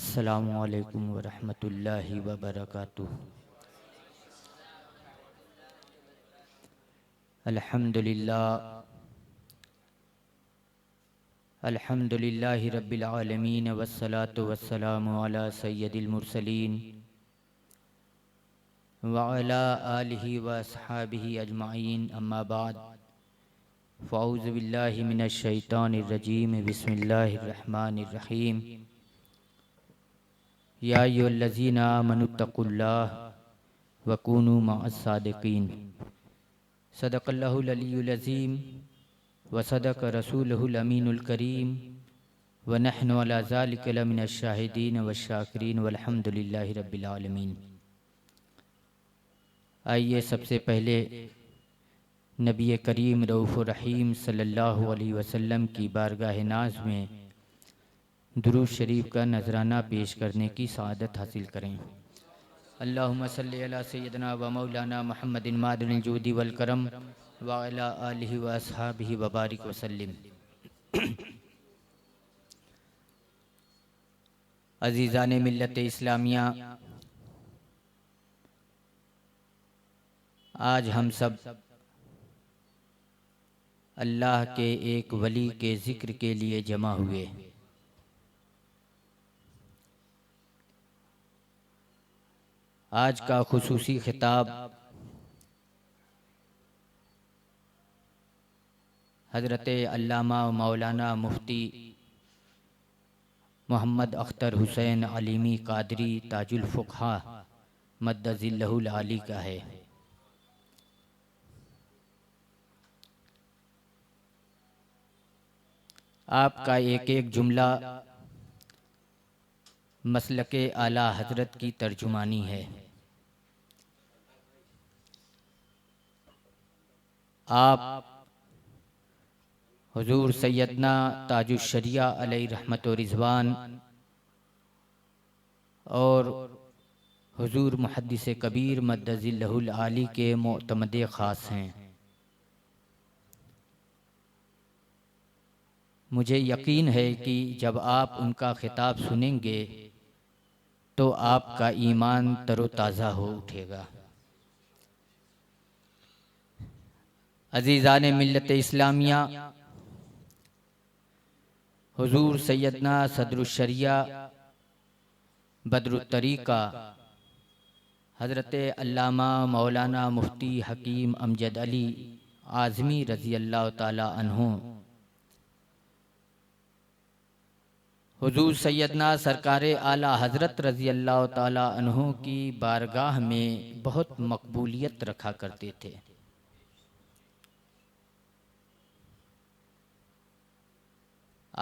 अस्सलामु अलैकुम वरहमतुल्लाहि वबरकातुहू। अल्हम्दुलिल्लाहि रब्बिल आलमीन वस्सलातु वस्सलामु अला सय्यदिल मुरसलीन व अला आलिहि व अस्हाबिहि अजमाइन, अम्मा बाद, फ़अऊज़ु बिल्लाहि मिनश शैतानिर रजीम, बिस्मिल्लाहिर रहमानिर रहीम। या अय्युहल्लज़ीना आमनुत्तक़ुल्लाह व कूनू मअस सादिक़ीन। सदक़ल्लाहुल अलियुल अज़ीम व सदक़ रसूलुहुल अमीनुल करीम व नहनु अला ज़ालिका लमिनश शाहिदीन व शाकिरीन वल्हम्दुलिल्लाहि रब्बिल आलमीन। आइए सबसे पहले नबी करीम रऊफ़ुर रहीम सल्लल्लाहु अलैहि वसल्लम की बारगाह नाज़ में दुरूद शरीफ का नजराना पेश करने की सआदत हासिल करें। अल्लाहुम्मा सल्लि अला सय्यदना व मौलाना मुहम्मदिन मादिनिल जूदी वल करम व अला आलिहि व अस्हाबिहि व बारिक वसल्लिम। अज़ीज़ाने मिल्लत इस्लामिया, आज हम सब अल्लाह के एक वली के ज़िक्र के लिए जमा हुए। आज का खुसूसी खिताब हज़रत अल्लामा मौलाना मुफ्ती मोहम्मद अख्तर हुसैन अलीमी कादरी ताजुल फ़ुक़हा मद्दज़िल्लहुल आली का है। आपका एक एक जुमला मसलके आला हजरत की तर्जुमानी है। आप हुजूर सैयदना ताजुश शरिया अलैहि रहमत व रिज़वान और हुजूर मुहद्दिस कबीर मद्दज़िल्लहुल आली के मोअतमदे ख़ास हैं। मुझे यकीन है कि जब आप उनका खिताब सुनेंगे तो आपका ईमान तरोताज़ा हो उठेगा। अज़ीज़ाने मिल्लत इस्लामिया, हुजूर सैयदना सदरुश शरिया बदरुत तरीक़ा हज़रत अल्लामा मौलाना मुफ्ती हकीम अमजद अली आज़मी रज़ी अल्लाह ताला अन्हु हुजूर सैयदना सरकारे आला हज़रत रज़ी अल्लाह ताला अन्हु की बारगाह में बहुत मकबूलियत रखा करते थे।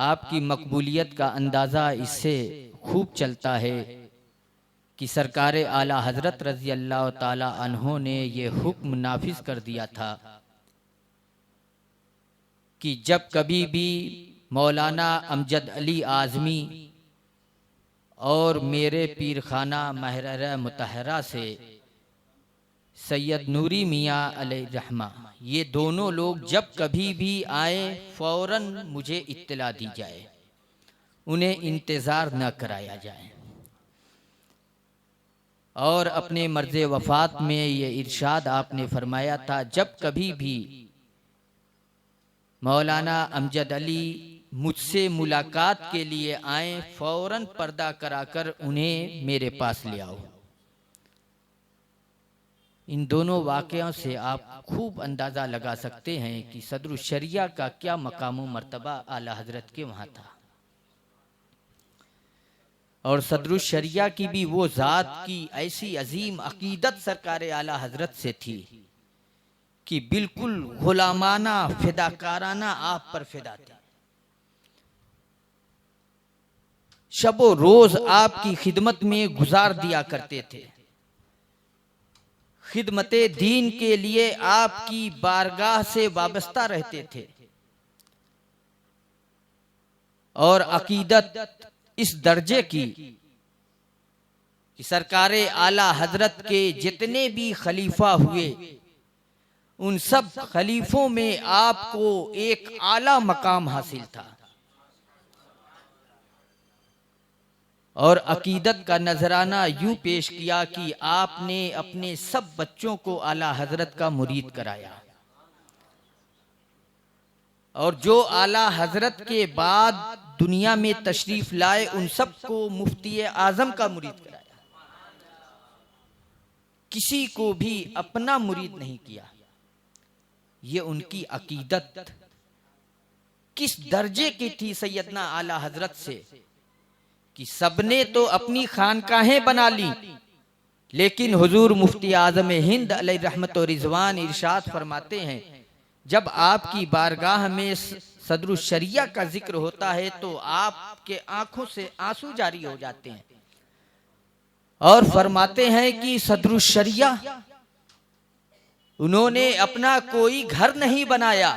आपकी मकबूलियत का अंदाज़ा इससे खूब चलता है कि सरकारे आला हज़रत रज़ी अल्लाह ताला अन्हु ने ये हुक्म नाफिज कर दिया था कि जब कभी भी मौलाना अमजद अली आज़मी और मेरे पीर खाना महरर मुतहरा से सैयद नूरी मियाँ अलैहि रहमा, ये दोनों लोग जब कभी भी आए फ़ौरन मुझे इत्तला दी जाए, उन्हें इंतज़ार न कराया जाए। और अपने मर्ज़े वफ़ात में ये इरशाद आपने फरमाया था, जब कभी भी मौलाना अमजद अली मुझसे मुलाकात के लिए आए फ़ौरन पर्दा कराकर उन्हें मेरे पास ले आओ। इन दोनों वाक़यों से आप खूब अंदाज़ा लगा सकते हैं कि सदरुश शरिया का क्या मकाम व मर्तबा आला हज़रत के वहाँ था। और सदरुश शरिया की भी वो ज़ात की ऐसी अजीम अकीदत सरकारे आला हज़रत से थी कि बिल्कुल गुलामाना फिदाकाराना आप पर फिदा थे। शबो रोज आपकी खिदमत में गुजार दिया करते थे। खिदमते दीन के लिए आपकी बारगाह से वाबस्ता रहते थे और अकीदत इस दर्जे की कि सरकारे आला हजरत के जितने भी खलीफा हुए उन सब खलीफों में आपको एक आला मकाम हासिल था। और अकीदत का नजराना यूं पेश किया कि आपने अपने सब बच्चों को आला हजरत का मुरीद कराया, और जो आला हजरत के बाद दुनिया में तशरीफ लाए उन सबको मुफ्ती आजम का मुरीद कराया। किसी को भी अपना मुरीद नहीं किया। ये उनकी अकीदत किस दर्जे की थी सैयदना आला हजरत से कि सबने तो अपनी खानकाहें बना ली, लेकिन हुजूर मुफ्ती आजम हिंद अलैहि रहमत व रिजवान इरशाद फरमाते हैं, जब आपकी बारगाह में सदरुश शरिया का जिक्र होता है तो आपके आंखों से आंसू जारी हो जाते हैं, और फरमाते हैं कि सदरुश शरिया उन्होंने अपना कोई घर नहीं बनाया,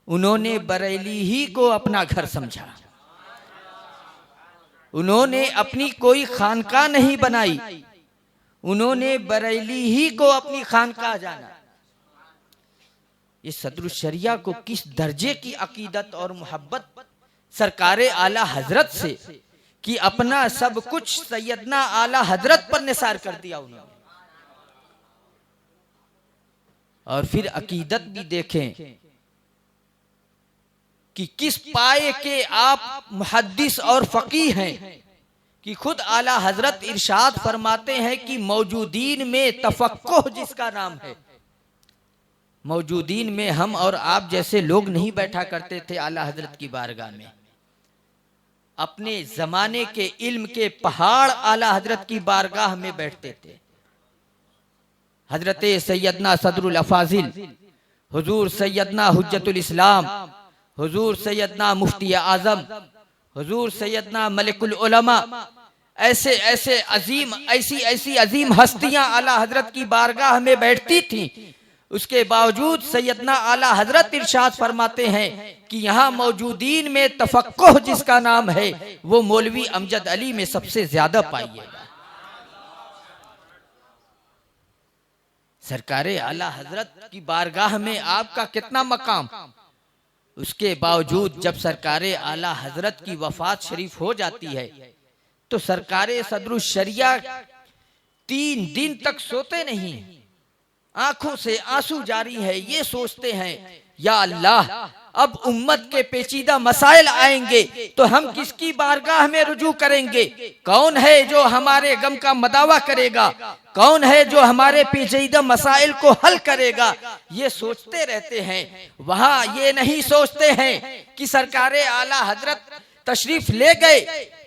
उन्होंने बरेली ही को अपना घर समझा। उन्होंने अपनी कोई खानका नहीं बनाई, उन्होंने बरेली ही को अपनी खानका जाना। ये सदरुश शरिया को किस दर्जे की अकीदत और मोहब्बत सरकारे आला हजरत से कि अपना सब कुछ सैयदना आला हजरत पर निसार कर दिया उन्होंने। और फिर अकीदत भी देखें कि किस पाए के आप मुहद्दिस और फकीह हैं कि खुद आला हजरत इरशाद फरमाते हैं कि मौजूदीन में तफक्कुह जिसका नाम है, मौजूदीन में हम और आप जैसे लोग नहीं बैठा करते थे आला हजरत की बारगाह में। अपने जमाने के इल्म के पहाड़ आला हजरत की बारगाह में बैठते थे। हजरत सैयदना सदरुल अफाजिल हुजूर सैयदना हुज्जतुल इस्लाम, हुजूर सैयदना मुफ्ती आजम, हुजूर सैयदना मलिकुल उलमा, ऐसे ऐसे अजीम ऐसी अजीम हस्तियां आला हजरत की बारगाह में बैठती थीं। उसके बावजूद सैयदना आला हजरत इरशाद फरमाते हैं कि यहाँ मौजूदीन में तफक्कुह जिसका नाम है वो मौलवी अमजद अली में सबसे ज्यादा पाइएगा। सरकारे आला हजरत की बारगाह में आपका कितना मकाम, उसके बावजूद जब सरकारे आला हजरत की वफात शरीफ हो जाती है तो सरकारे सदरुश शरिया 3 दिन तक सोते नहीं, आंखों से आंसू जारी है। ये सोचते हैं या अल्लाह अब उम्मत के पेचीदा मसाइल आएंगे तो हम किसकी बारगाह में रुजू करेंगे? कौन है जो हमारे गम का मदावा करेगा? कौन है जो हमारे पेचीदा मसाइल को हल करेगा? ये सोचते रहते हैं। वहां ये नहीं सोचते हैं कि सरकारे आला हजरत तशरीफ ले गए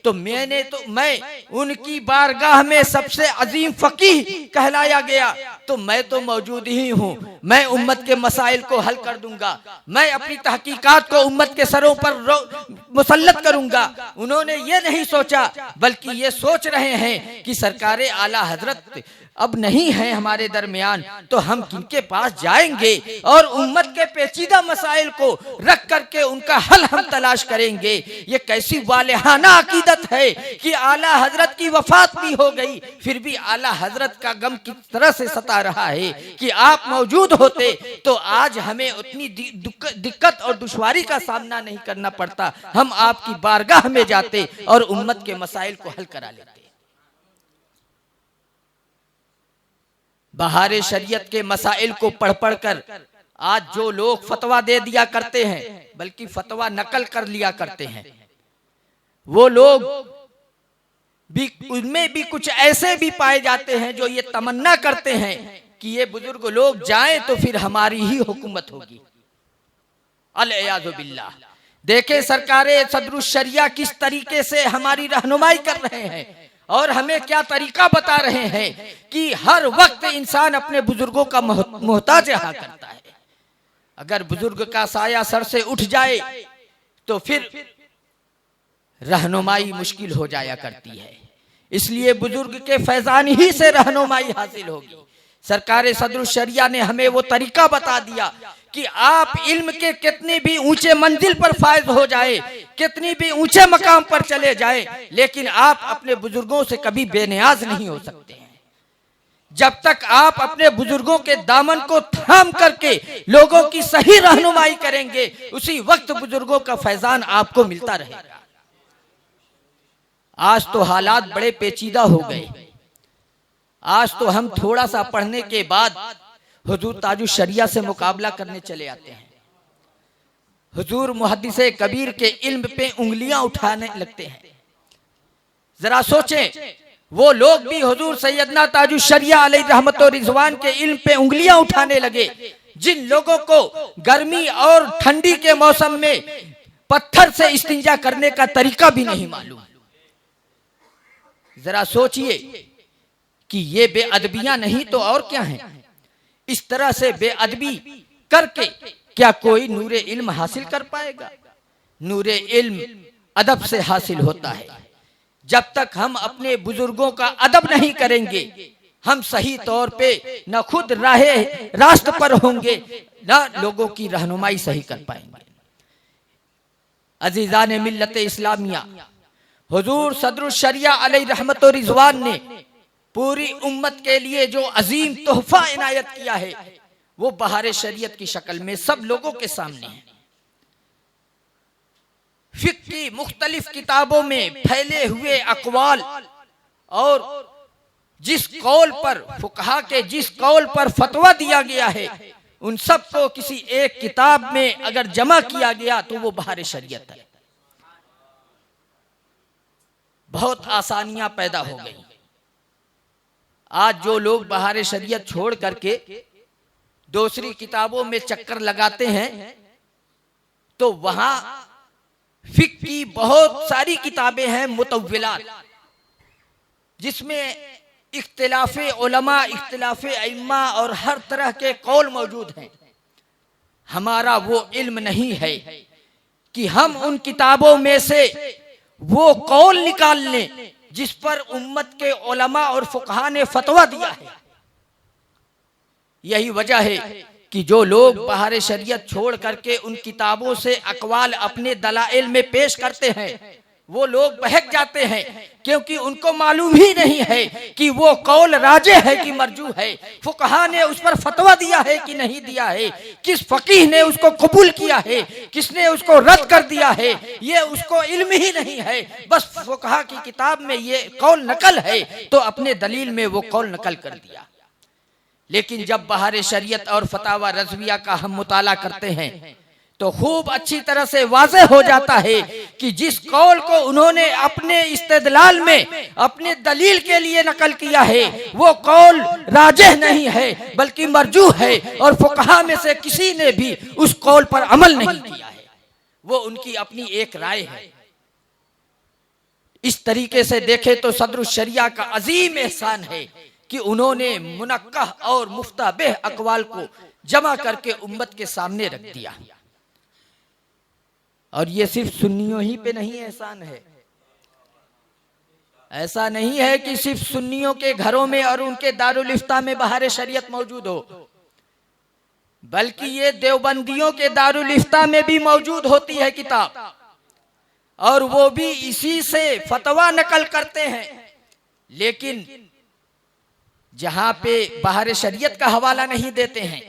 तो मैं उनकी बारगाह में सबसे अजीम फकीह कहलाया गया तो मैं तो मौजूद ही हूँ, मैं उम्मत के मसाइल को हल कर दूंगा, मैं अपनी तहकीकात को उम्मत के सरों पर मुसल्लत करूंगा। उन्होंने ये नहीं सोचा, बल्कि ये सोच रहे हैं कि सरकारे आला हजरत अब नहीं है हमारे दरमियान तो हम किनके पास जाएंगे और उम्मत के पेचीदा मसाइल को रख करके उनका हल हम तलाश करेंगे। ये कैसी वालिहाना अकीदत है कि आला हजरत की वफात भी हो गई फिर भी आला हजरत का गम किस तरह से सता रहा है कि आप मौजूद होते तो आज हमें उतनी दिक्कत और दुश्वारी का सामना नहीं करना पड़ता, हम आपकी बारगाह में जाते और उम्मत के मसाइल को हल करा लेते। बहारे शरीयत के मसाइल को पढ़ पढ़ कर आज जो लोग फतवा दे दिया करते हैं, बल्कि फतवा नकल कर लिया करते हैं, वो लोग भी उनमें भी कुछ ऐसे भी पाए जाते हैं जो ये तमन्ना करते हैं कि ये बुजुर्ग लोग जाएं तो फिर हमारी ही हुकूमत होगी। अल-इयाज़ु बिल्लाह। देखे सरकारे सदरुश शरिया किस तरीके से हमारी रहनुमाई कर रहे हैं और हमें क्या तरीका बता रहे हैं कि हर वक्त इंसान अपने बुजुर्गों का मोहताज रहा करता है। अगर बुजुर्ग का साया सर से उठ जाए तो फिर रहनुमाई मुश्किल हो जाया करती है। इसलिए बुजुर्ग के फैजान ही से रहनुमाई हासिल होगी। सरकारे सदरुश शरिया ने हमें वो तरीका बता दिया कि आप इल्म के कितनी भी ऊंचे मंजिल पर फायज हो जाए, कितनी भी ऊंचे मकाम पर चले जाए, लेकिन आप अपने बुजुर्गों से कभी बेनियाज नहीं हो सकते हैं। जब तक आप अपने बुजुर्गों के दामन को थाम करके लोगों की सही रहनुमाई करेंगे, उसी वक्त बुजुर्गों का फैजान आपको मिलता रहेगा। आज तो हालात बड़े पेचीदा हो गए। आज तो हम थोड़ा सा पढ़ने के बाद हुजूर ताजुश शरिया से मुकाबला करने चले आते हैं। हुजूर मुहद्दिसे कबीर के इल्म पे उंगलियां उठाने लगते हैं। जरा सोचें, वो लोग भी हुजूर सैयदना ताजुश शरिया अलैहि रहमत व रिजवान के इल्म पे उंगलियां उठाने लगे, जिन लोगों को गर्मी और ठंडी के मौसम में पत्थर से इस्तिंजा करने का तरीका भी नहीं मालूम। जरा सोचिए कि ये बेअदबियां नहीं तो और क्या है। इस तरह से बेअदबी करके क्या कोई नूरे इल्म हासिल कर पाएगा? नूरे इल्म अदब से हासिल होता है। जब तक हम अपने बुजुर्गों का अदब नहीं करेंगे, हम सही तौर पे न खुद रास्त पर होंगे, न लोगों की रहनुमाई सही कर पाएंगे। अजीजान मिल्लत इस्लामिया, हुजूर सदरुश शरिया अलैहि रहमत व रिजवान ने पूरी उम्मत के लिए जो अजीम तोहफा इनायत किया है, वो बहार शरीयत की शक्ल में सब लोगों के सामने है। फिक़्ह की मुख्तलिफ किताबों में फैले हुए अक़वाल और जिस कौल पर फुक़हा के जिस कौल पर फतवा दिया गया है, उन सब को किसी एक किताब में अगर जमा किया गया तो वो बहार शरीयत है। बहुत आसानियां पैदा हो गई। आज जो लोग बहार शरीयत छोड़ करके दूसरी किताबों में चक्कर लगाते हैं, तो वहां फिक़्ह की बहुत सारी किताबें हैं मुतव्विलात, जिसमें इख्तिलाफे उलमा, इख्तिलाफे अइम्मा और हर तरह के कौल मौजूद हैं। हमारा वो इल्म नहीं है कि हम उन किताबों में से वो कौल निकाल लें जिस पर उम्मत के उलमा और फुक़हा ने फतवा दिया है। यही वजह है कि जो लोग बहार शरीयत छोड़ करके उन किताबों से अक़वाल अपने दलाइल में पेश करते हैं, वो लोग बहक जाते हैं, क्योंकि उनको मालूम ही नहीं है कि वो कौल राजे है कि मरजू है, फुक़हा ने उस पर फतवा दिया है कि नहीं दिया है, किस फ़कीह ने उसको कबूल किया है, किसने उसको रद्द कर दिया है, ये उसको इल्म ही नहीं है। बस फुक़हा की किताब में ये कौल नकल है तो अपने दलील में वो कौल नकल कर दिया। लेकिन जब बहार शरीयत और फतावा रज़विया का हम मुताला करते हैं तो खूब अच्छी तरह से वाज़ेह हो जाता है कि जिस कौल को उन्होंने अपने इस्तेदलाल में अपने दलील के लिए नकल किया है, वो कौल राजिह नहीं है बल्कि मरजू है, और फुक़हा में से किसी ने भी उस कौल पर अमल नहीं किया है। वो उनकी अपनी एक राय है। इस तरीके से देखे तो सदरुश शरिया का अजीम एहसान है कि उन्होंने मुनक्कह और मुफ्ताबिह अक़वाल को जमा करके उम्मत के सामने रख दिया। और ये सिर्फ सुन्नियों ही पे नहीं एहसान है। ऐसा नहीं है कि सिर्फ सुन्नियों के घरों में और उनके दारुल इफ्ता में बहार शरीयत मौजूद हो, बल्कि ये देवबंदियों के दारुल इफ्ता में भी मौजूद होती है किताब, और वो भी इसी से फतवा नकल करते हैं। लेकिन जहां पे बहार शरीयत का हवाला नहीं देते हैं,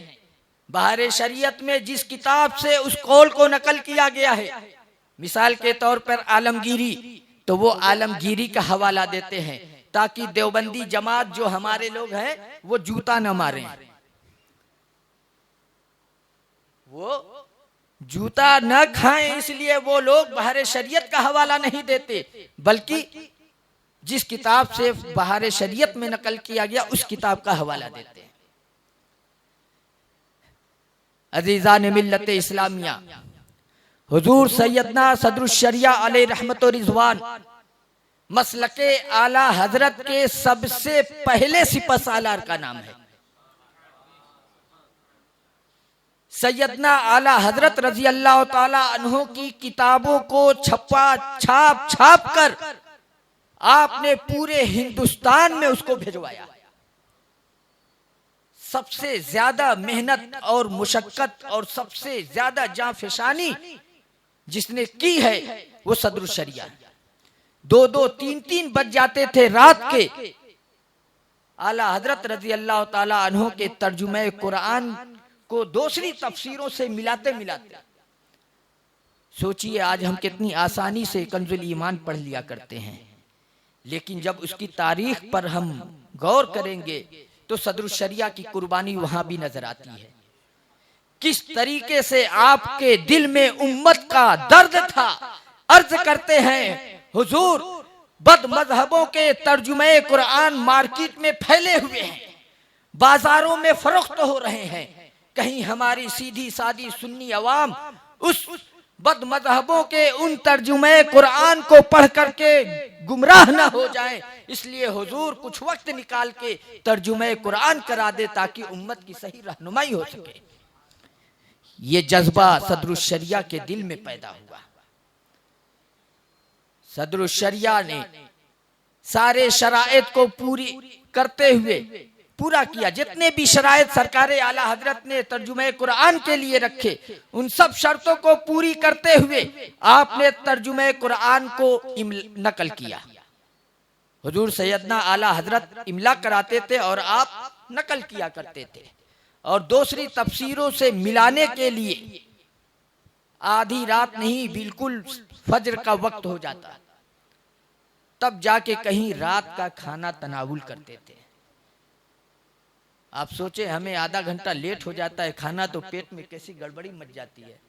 बहार शरीयत में जिस किताब से उस कौल को नकल किया गया है, मिसाल के तौर पर आलमगीरी, तो वो आलमगीरी का हवाला देते हैं ताकि देवबंदी जमात जो हमारे लोग हैं वो जूता न मारें, वो जूता न खाएं, इसलिए वो लोग बहार शरीयत का हवाला नहीं देते, बल्कि जिस किताब से बहार शरीयत में नकल किया गया उस किताब का हवाला देते हैं। अजीज़ान मिल्लत इस्लामिया, हुजूर सैयदना सदरुश शरिया अलैहि रहमत व रिज़वान मसलके आला हजरत के सबसे पहले सिपहसालार का नाम है। सैयदना आला हजरत रजी अल्लाह ताला अन्हो की किताबों को छाप छाप कर आपने पूरे हिंदुस्तान में उसको भिजवाया। सबसे ज्यादा मेहनत और मुशक्कत और सबसे ज्यादा जांफशानी जिसने की है वो सदरुश शरिया। 2-2, 3-3 बज जाते थे रात के आला हजरत रजी अल्लाह ताला अन्हो के तर्जुमे कुरान को दूसरी तफसीरों से मिलाते मिलाते, सोचिए आज हम कितनी आसानी से कंजुल ईमान पढ़ लिया करते हैं, लेकिन जब उसकी तारीख पर हम गौर करेंगे तो सदरुश शरिया की कुर्बानी वहां भी नजर आती है। किस तरीके से आपके दिल में उम्मत का दर्द था। अर्ज करते हैं हुजूर, बद मजहबों के तर्जुमे कुरान मार्केट में फैले हुए हैं, बाजारों में फरोख्त हो रहे हैं। कहीं हमारी सीधी सादी सुन्नी अवाम उस बद मजहबों के उन तर्जुमे कुरान को पढ़ करके गुमराह ना हो जाए, इसलिए हुजूर कुछ वक्त निकाल के तर्जुमे कुरान करा दे ताकि उम्मत की सही रहनुमाई हो सके। ये जज्बा सदरुश शरिया के दिल में पैदा हुआ। सदरुश शरिया ने सारे शराइत को पूरी करते हुए पूरा किया। जितने भी शराइत सरकारे आला हजरत ने तर्जुमे कुरान के लिए रखे, उन सब शर्तों को पूरी करते हुए आपने तर्जुमे कुरान को नकल किया। हुजूर सैयदना आला हजरत इमला कराते थे और आप नकल किया करते थे, और दूसरी तफसीरों से मिलाने के लिए आधी रात नहीं, बिल्कुल फजर का वक्त हो जाता, तब जाके कहीं रात का खाना तनावुल करते थे। आप सोचे हमें आधा घंटा लेट हो जाता है खाना, तो पेट में कैसी गड़बड़ी मच जाती है।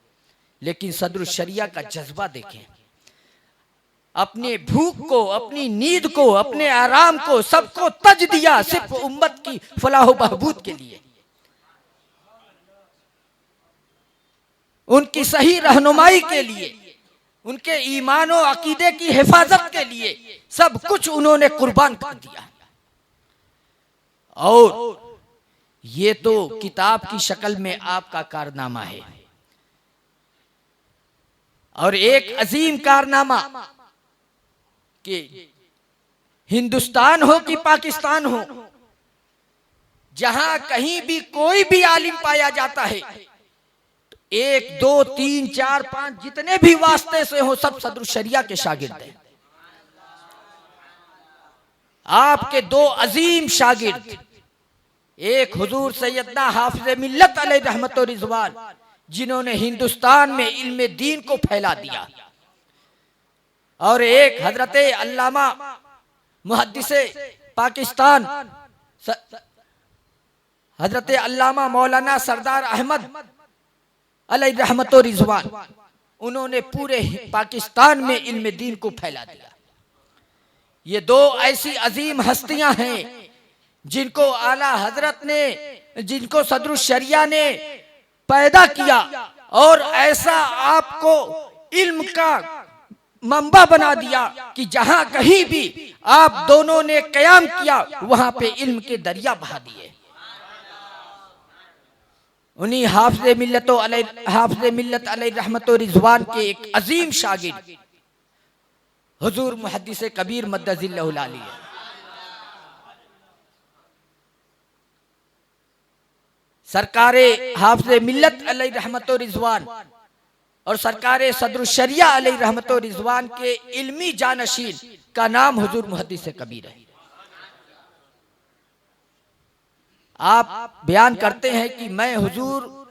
लेकिन सदरुश शरिया का जज्बा देखें, अपने भूख को, अपनी नींद को, अपने आराम को, सबको तज दिया सिर्फ उम्मत की फलाह बहबूद के लिए, उनकी सही रहनुमाई के लिए, उनके ईमान और अकीदे की हिफाजत के लिए सब कुछ उन्होंने कुर्बान कर दिया। और ये तो किताब की शक्ल में आपका कारनामा है। और एक अजीम कारनामा कि हिंदुस्तान हो कि पाकिस्तान हो, जहां कहीं भी कोई भी आलिम पाया जाता है, 1 2 3 4 5 जितने भी वास्ते से हो, सब सदरुश शरिया के शागिर्द हैं। आपके 2 अजीम शागिर्द, एक हुजूर सैयदना हाफिज मिल्लत अलैहि रहमत व रिजवान, जिन्होंने हिंदुस्तान में इल्म दीन को फैला दिया, और एक हजरत अल्लामा मुहद्दिसे पाकिस्तान हजरत अल्लामा मौलाना सरदार अहमद अलैहि रहमत व रिजवान, उन्होंने पूरे पाकिस्तान में इल्म दीन को फैला दिया। ये 2 ऐसी अजीम हस्तियां हैं जिनको आला हजरत ने, जिनको सदरुश शरिया ने पैदा किया, और ऐसा आपको इल्म का मंबा बना दिया कि जहां कहीं भी आप दोनों ने कयाम किया, वहां पे इल्म के दरिया बहा दिए। उन्हीं हाफिज मिल्लत अलैहि रहमत व रिजवान के एक अजीम शागिर्द हुजूर मुहद्दिस कबीर मद्दजिल्लहु आली है। सरकारे हाफिज मिल्लत अलैहि रहमत व रिजवान और सरकारे सदरुश शरिया अलैहि रहमत व रिजवान के इल्मी जानशीन का नाम हुजूर मुहद्दिस कबीर है। आप बयान करते हैं कि मैं हुजूर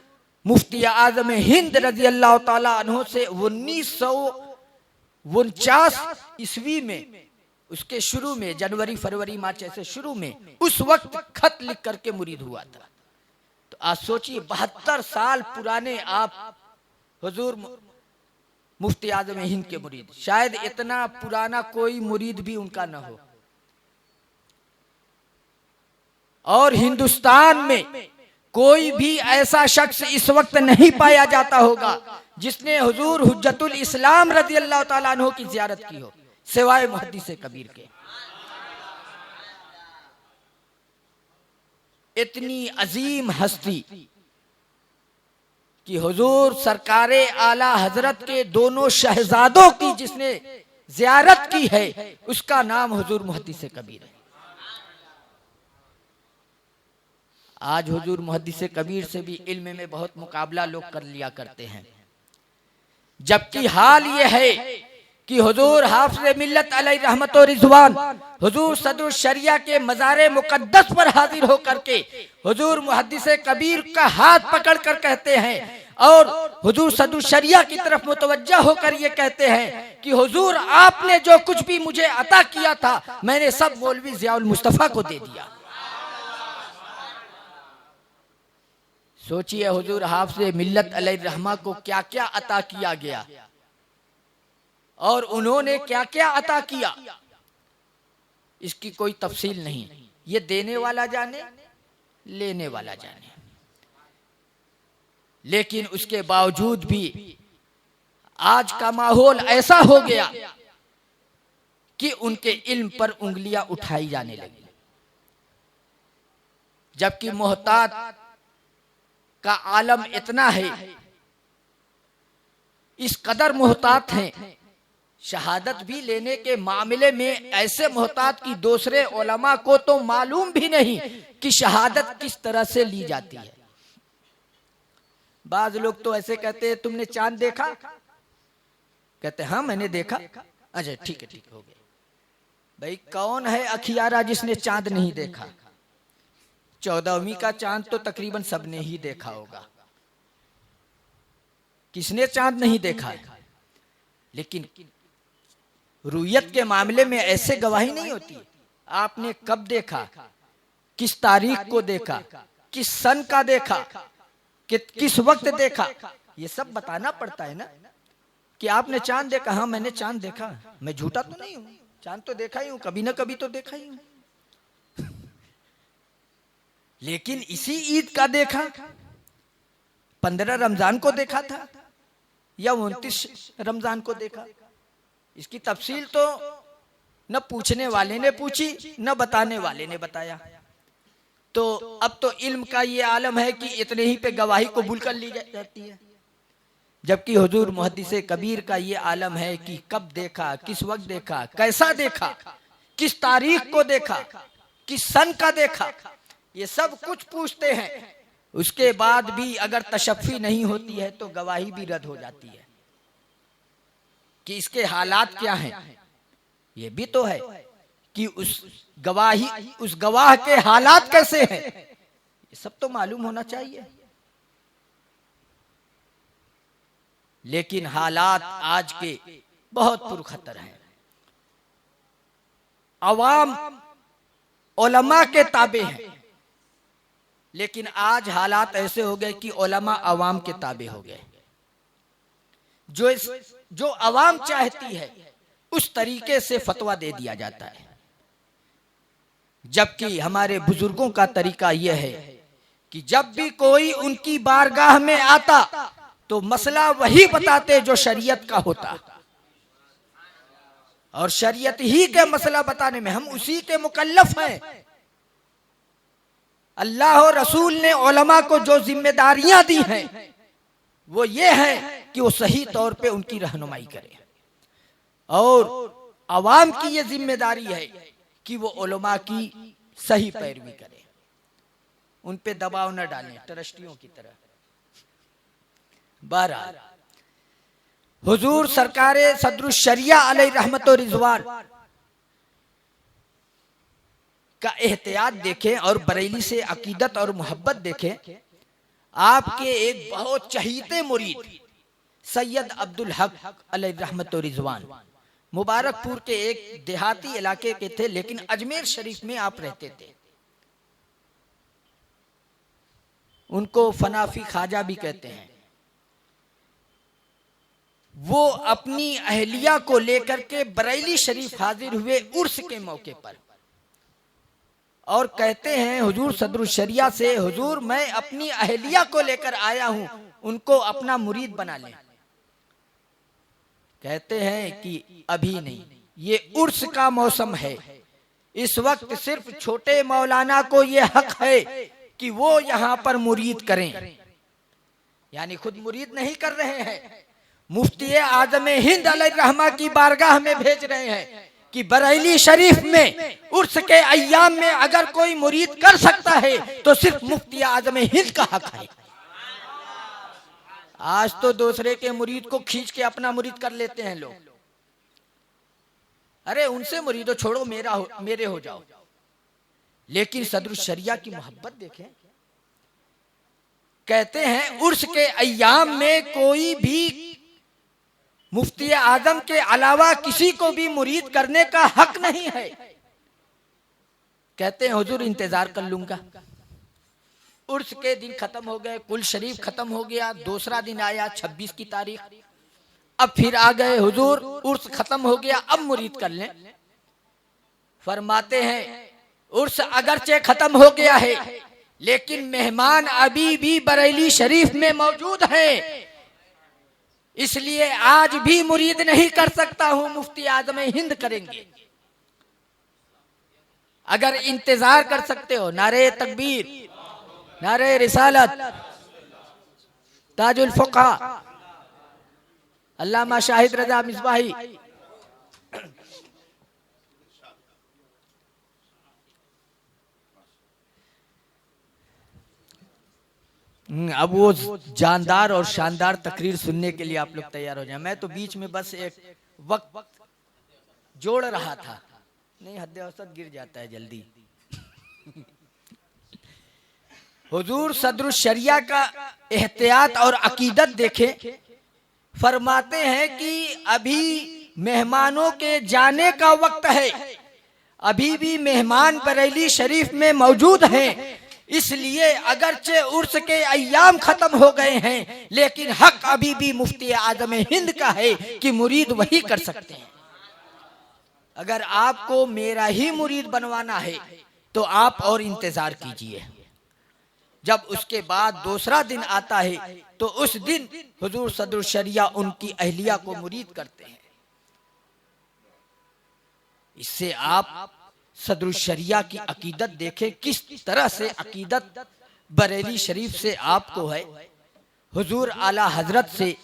मुफ्ती आजम हिंद रजी अल्लाह ताला अन्हु से 1949 ईस्वी में, उसके शुरू में जनवरी फरवरी मार्च ऐसे शुरू में, उस वक्त खत लिख करके मुरीद हुआ था। तो आज सोचिए 72 साल पुराने आप हुजूर मुफ्ती आजम हिंद के मुरीद, शायद इतना पुराना कोई मुरीद भी उनका न हो। और हिंदुस्तान में कोई भी ऐसा शख्स इस वक्त नहीं पाया जाता होगा जिसने हुजूर हुज्जतुल इस्लाम रज़ी अल्लाह ताला अन्हु की ज़ियारत की हो, सिवाय मुहद्दिस कबीर के। इतनी अजीम हस्ती कि हुजूर सरकारे आला हजरत के दोनों शहजादों की जिसने ज़ियारत की है, उसका नाम हुजूर मुहद्दिस कबीर है। आज हुजूर मुहद्दिस कबीर से भी इल्म में बहुत मुकाबला लोग कर लिया करते हैं, जबकि हाल ये है कि हुजूर हाफिज मिल्लत अलैहि रहमत व रिजवान हुजूर सदरुश शरिया के मज़ारे मुक़द्दस पर हाजिर होकर के हुजूर मुहद्दिस कबीर का हाथ पकड़ कर कहते हैं, और हुजूर सदरुश शरिया की तरफ मुतवज्जा होकर ये कहते हैं कि हुजूर आपने जो कुछ भी मुझे अता किया था मैंने सब मौलवी ज़ियाउल मुस्तफ़ा को दे दिया। सोचिए हुजूर हाफ़िज़ मिल्लत अलैहिर्रहमा को क्या क्या अता किया गया और उन्होंने क्या क्या अता किया, इसकी कोई तफसील नहीं। ये देने वाला जाने, लेने वाला जाने। लेकिन उसके बावजूद भी आज का माहौल ऐसा हो गया कि उनके इल्म पर उंगलियां उठाई जाने लगी, जबकि मोहताज का आलम इतना है, इस कदर मोहतात हैं, शहादत भी लेने के मामले में ऐसे मोहतात की दूसरे उलमा को तो मालूम भी नहीं कि शहादत किस तरह से ली जाती है। बाज लोग तो ऐसे कहते हैं तुमने चांद देखा, कहते हाँ मैंने देखा, अच्छा ठीक है हो गया। भाई कौन है अखियारा जिसने चांद नहीं देखा? 14वीं का चांद तो तकरीबन सबने ही देखा होगा, किसने चांद नहीं देखा है? लेकिन रुयत के मामले में ऐसे गवाही नहीं होती। आपने कब देखा, किस तारीख को देखा, किस सन का देखा, किस वक्त देखा, ये सब बताना पड़ता है ना कि आपने चांद देखा। हाँ मैंने चांद देखा, मैं झूठा तो नहीं हूं, चांद तो देखा ही हूं, कभी ना कभी तो देखा ही हूं। लेकिन इसी ईद का देखा, 15 रमजान को देखा था या 29 रमजान को देखा, इसकी तफसील तो न पूछने वाले ने पूछी न बताने वाले ने बताया। तो अब तो इल्म का ये आलम है कि इतने ही पे गवाही कबूल कर ली जाती है, जबकि हुजूर मुहद्दिसे कबीर का ये आलम है कि कब देखा, किस वक्त देखा, कैसा देखा, किस तारीख को देखा, किस सन का देखा, ये सब कुछ पूछते हैं। उसके बाद भी अगर तशफ़ी नहीं होती है तो गवाही भी रद्द हो जाती है कि इसके हालात क्या हैं। ये भी तो है कि उस गवाह के हालात कैसे हैं, ये सब तो मालूम होना चाहिए। लेकिन हालात आज के बहुत पुरखतर हैं। अवाम उलमा के ताबे हैं, लेकिन आज हालात ऐसे हो गए कि उलमा अवाम के ताबे हो गए। जो अवाम चाहती है उस तरीके से फतवा दे दिया जाता है, जबकि हमारे बुजुर्गों का तरीका यह है कि जब भी कोई उनकी बारगाह में आता तो मसला वही बताते जो शरीयत का होता, और शरीयत ही के मसला बताने में हम उसी के मुकल्लफ हैं। अल्लाह और रसूल ने उलमा को जो जिम्मेदारियां दी हैं वो ये है कि वो सही तौर पे उनकी रहनुमाई करे, और अवाम की ये जिम्मेदारी है कि वो उलमा की सही पैरवी करे, उन पे दबाव न डालें ट्रस्टियों की तरह। बहरहाल हुजूर सरकारे सदरुश शरिया अलैहि रहमत और रिजवान का एहतियात देखें और बरेली से अकीदत और मोहब्बत देखें। आपके एक बहुत चहीते मुरीद सैयद अब्दुल हक अलैहि रहमत और रिजवान मुबारकपुर के एक देहाती इलाके के थे, लेकिन अजमेर शरीफ में आप रहते थे। उनको फनाफी खाजा भी कहते हैं। वो अपनी अहलिया को लेकर के बरेली शरीफ हाजिर हुए उर्स के मौके पर, और कहते हैं हुजूर सदरुश शरिया से, हुजूर मैं अपनी अहलिया को लेकर आया हूं, उनको अपना मुरीद बना लें। कहते हैं कि अभी नहीं, ये उर्स का मौसम है, इस वक्त सिर्फ छोटे मौलाना को ये हक है कि वो यहाँ पर मुरीद करें, यानी खुद मुरीद नहीं कर रहे हैं, मुफ्ती आजम हिंद अलैहिर्रहमा की बारगाह में भेज रहे हैं कि बरेली शरीफ में उर्स के अय्याम में अगर कोई मुरीद कर सकता है तो सिर्फ मुफ्ती आजम हिंद का हक है। आज तो दूसरे के मुरीद को खींच के अपना मुरीद कर लेते हैं लोग। अरे उनसे मुरीदो छोड़ो, मेरे हो जाओ। लेकिन सदरुश शरिया की मोहब्बत देखें, कहते हैं उर्स के अय्याम में कोई भी मुफ्ती आजम के अलावा किसी को भी मुरीद करने का हक नहीं है। कहते हैं हुजूर इंतजार कर लूंगा। उर्स के दिन खत्म हो गए, कुल शरीफ खत्म हो गया, दूसरा दिन आया 26 की तारीख। अब फिर आ गए हुजूर उर्स खत्म हो गया, अब मुरीद कर लें। फरमाते हैं उर्स अगरचे खत्म हो गया है, लेकिन मेहमान अभी भी बरेली शरीफ में मौजूद है, इसलिए आज भी मुरीद नहीं कर सकता हूं, मुफ्ती आजम हिंद करेंगे। अगर इंतजार कर सकते हो, नारे तकबीर, नारे रिसालत, ताजुल फुक़हा, अल्लामा शाहिद रजा मिसबाही। अब वो जानदार और शानदार तकरीर सुनने के लिए आप लोग तैयार हो जाएं। मैं तो बीच में बस एक वक्त जोड़ रहा था, नहीं हद औसत गिर जाता है जल्दी। हुजूर सदरुल शरिया का एहतियात और अकीदत देखें। फरमाते हैं कि अभी मेहमानों के जाने का वक्त है, अभी भी मेहमान बरेली शरीफ में मौजूद हैं, इसलिए अगरचे उर्स के अय्याम खत्म हो गए हैं, लेकिन हक अभी भी मुफ्ती आजम हिंद का है कि मुरीद वही कर सकते हैं। अगर आपको मेरा ही मुरीद बनवाना है तो आप और इंतजार कीजिए। जब उसके बाद दूसरा दिन आता है तो उस दिन हुजूर सदरुल शरिया उनकी अहलिया को मुरीद करते हैं। इससे आप सदरुल शरिया की अकीदत देखें, किस तरह से अकीदत बरेली शरीफ से आपको है, हुजूर आला हजरत से,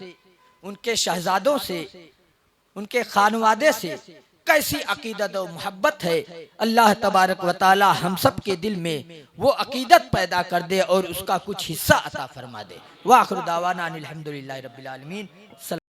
उनके शहजादों से, उनके खानवादे से कैसी अकीदत और मोहब्बत है। अल्लाह तबारक व तआला हम सब के दिल में वो अकीदत पैदा कर दे और उसका कुछ हिस्सा अता फरमा दे। व आखिर दावाना अनिल हम्दुलिल्लाहि रब्बिल आलमीन।